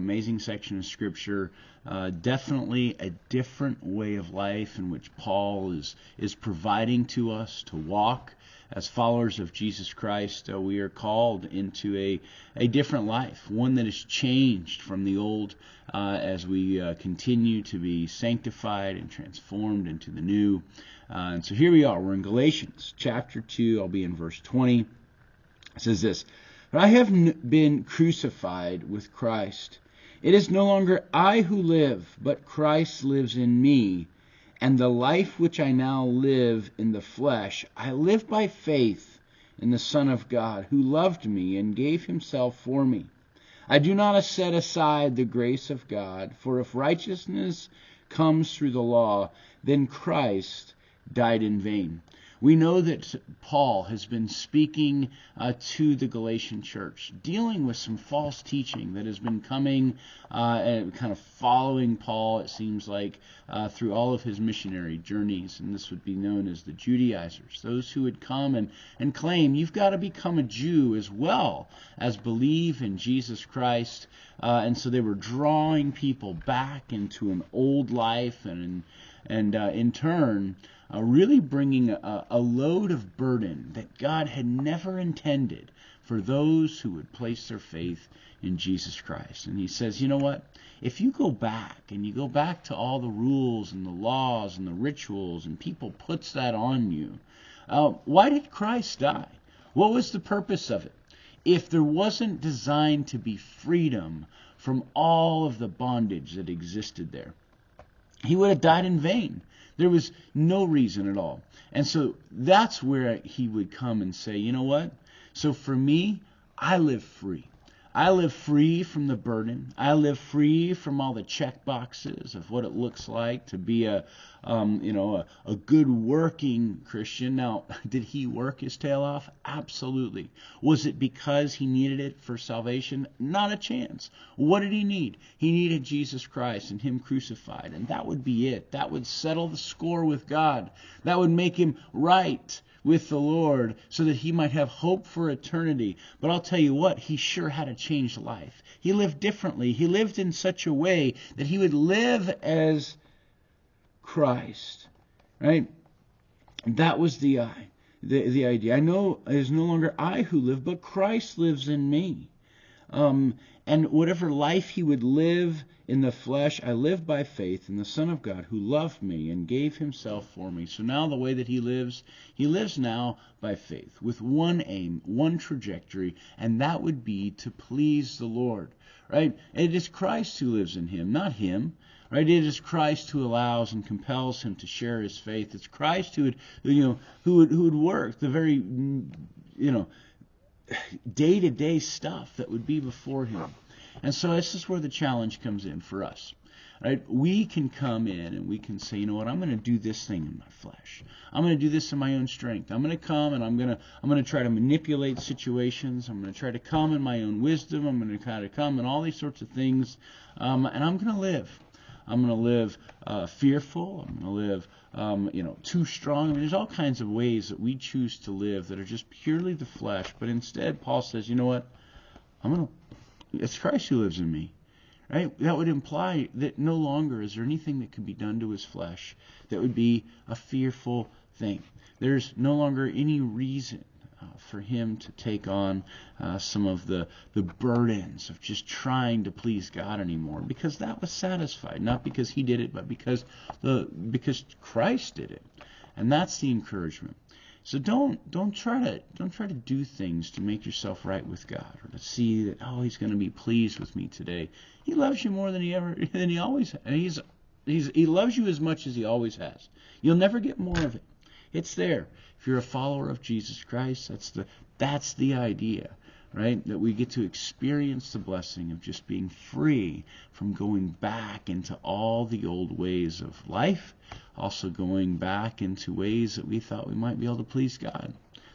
amazing section of Scripture. Definitely a different way of life in which Paul is providing to us to walk. As followers of Jesus Christ, we are called into a different life, one that is changed from the old as we continue to be sanctified and transformed into the new. And so here we are. We're in Galatians chapter 2. I'll be in verse 20. It says this, "But I have been crucified with Christ. It is no longer I who live, but Christ lives in me. And the life which I now live in the flesh, I live by faith in the Son of God, who loved me and gave himself for me. I do not set aside the grace of God, for if righteousness comes through the law, then Christ died in vain." We know that Paul has been speaking to the Galatian church, dealing with some false teaching that has been coming and kind of following Paul, it seems like, through all of his missionary journeys. And this would be known as the Judaizers, those who would come and claim, you've got to become a Jew as well as believe in Jesus Christ. And so they were drawing people back into an old life and in turn, really bringing a load of burden that God had never intended for those who would place their faith in Jesus Christ. And he says, you know what? If you go back and you go back to all the rules and the laws and the rituals and people puts that on you, why did Christ die? What was the purpose of it? If there wasn't designed to be freedom from all of the bondage that existed there, he would have died in vain. There was no reason at all. And so that's where he would come and say, you know what? So for me, I live free. I live free from the burden. I live free from all the check boxes of what it looks like to be a good working Christian. Now, did he work his tail off? Absolutely. Was it because he needed it for salvation? Not a chance. What did he need? He needed Jesus Christ and him crucified, and that would be it. That would settle the score with God. That would make him right with the Lord so that he might have hope for eternity. But I'll tell you what, he sure had a changed life. He lived differently. He lived in such a way that he would live as Christ, right? That was the idea. I know it is no longer I who live, but Christ lives in me. And whatever life he would live in the flesh, I live by faith in the Son of God who loved me and gave himself for me. So now the way that he lives now by faith with one aim, one trajectory, and that would be to please the Lord, right? It is Christ who lives in him, not him. Right? It is Christ who allows and compels him to share his faith. It's Christ who would work the very, day-to-day stuff that would be before him. And so this is where the challenge comes in for us. Right? We can come in and we can say, you know what, I'm going to do this thing in my flesh. I'm going to do this in my own strength. I'm going to come and I'm going to try to manipulate situations. I'm going to try to come in my own wisdom. I'm going to try to come in all these sorts of things. And I'm going to live. I'm going to live fearful. I'm going to live, too strong. I mean, there's all kinds of ways that we choose to live that are just purely the flesh. But instead, Paul says, you know what? It's Christ who lives in me. Right? That would imply that no longer is there anything that can be done to his flesh that would be a fearful thing. There's no longer any reason for him to take on some of the burdens of just trying to please God anymore, because that was satisfied, not because he did it, but because Christ did it. And that's the encouragement. So don't try to do things to make yourself right with God, or to see that, oh, he's going to be pleased with me today. He loves you more than he always has. And he loves you as much as he always has. You'll never get more of it. It's there. If you're a follower of Jesus Christ, that's the idea, right? That we get to experience the blessing of just being free from going back into all the old ways of life, also going back into ways that we thought we might be able to please God.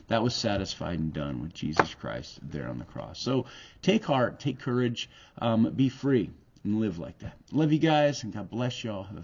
That was satisfied and done with Jesus Christ there on the cross. So take heart, take courage, be free, and live like that. Love you guys, and God bless you all. Have a